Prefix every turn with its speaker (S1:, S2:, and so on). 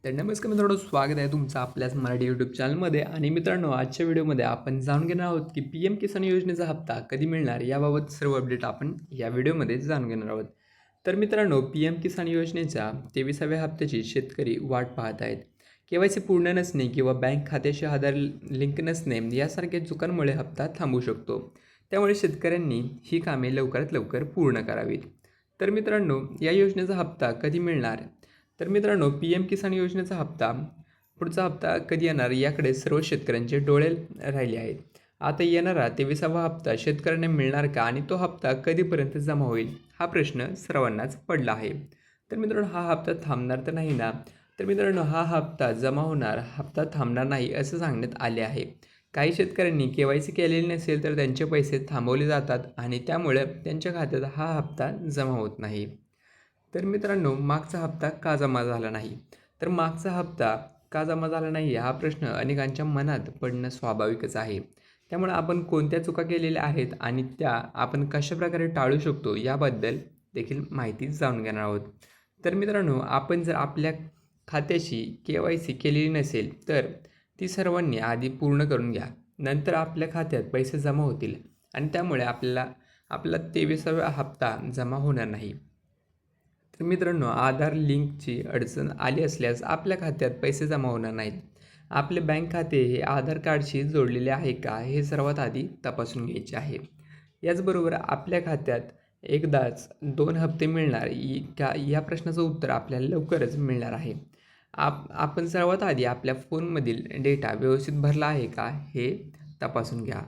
S1: तर नमस्कार मित्रांनो, स्वागत आहे तुमचं आपल्याच मराठी यूट्यूब चॅनलमध्ये. आणि मित्रांनो, आजच्या व्हिडिओमध्ये आपण जाणून घेणार आहोत की पी एम किसान योजनेचा हप्ता कधी मिळणार याबाबत सर्व अपडेट आपण या व्हिडिओमध्ये जाणून घेणार आहोत. तर मित्रांनो, पी एम किसान योजनेच्या 23व्या हप्त्याची शेतकरी वाट पाहत आहेत. केवायसी पूर्ण नसणे किंवा बँक खात्याशी आधार लिंक नसणे यासारख्या चुकांमुळे हप्ता थांबू शकतो. त्यामुळे शेतकऱ्यांनी ही कामे लवकरात लवकर पूर्ण करावीत. तर मित्रांनो, या योजनेचा हप्ता कधी मिळणार? तर मित्रांनो, पी एम किसान योजनेचा पुढचा हप्ता कधी येणार याकडे सर्व शेतकऱ्यांचे डोळे राहिले आहेत. आता येणारा 23वा हप्ता शेतकऱ्यांना मिळणार का आणि तो हप्ता कधीपर्यंत जमा होईल हा प्रश्न सर्वांनाच पडला आहे. तर मित्रांनो, हा हप्ता थांबणार तर नाही ना? तर मित्रांनो, हा हप्ता जमा होणार, हप्ता थांबणार नाही असं सांगण्यात आले आहे. काही शेतकऱ्यांनी केवायसी केलेली नसेल तर त्यांचे पैसे थांबवले जातात आणि त्यामुळे त्यांच्या खात्यात हा हप्ता जमा होत नाही. तर मित्रांनो, मागचा हप्ता का जमा झाला नाही? तर मागचा हप्ता का जमा झाला नाही हा प्रश्न अनेकांच्या मनात पडणं स्वाभाविकच आहे. त्यामुळे आपण कोणत्या चुका केलेल्या आहेत आणि त्या आपण कशाप्रकारे टाळू शकतो याबद्दल देखील माहिती जाणून घेणार आहोत. तर मित्रांनो, आपण जर आपल्या खात्याशी KYC केलेली नसेल तर ती सर्वांनी आधी पूर्ण करून घ्या. नंतर आपल्या खात्यात पैसे जमा होतील आणि त्यामुळे आपला 23वा हप्ता जमा होणार नाही. तर मित्रांनो, आधार लिंकची अडचण आली असल्यास आपल्या खात्यात पैसे जमा होणार नाहीत. आपले बँक खाते हे आधार कार्डशी जोडलेले आहे का हे सर्वात आधी तपासून घ्यायचे आहे. याचबरोबर आपल्या खात्यात एकदाच 2 हप्ते मिळणार का या प्रश्नाचं उत्तर आपल्याला लवकरच मिळणार आहे. आपण सर्वात आधी आपल्या फोनमधील डेटा व्यवस्थित भरला आहे का हे तपासून घ्या.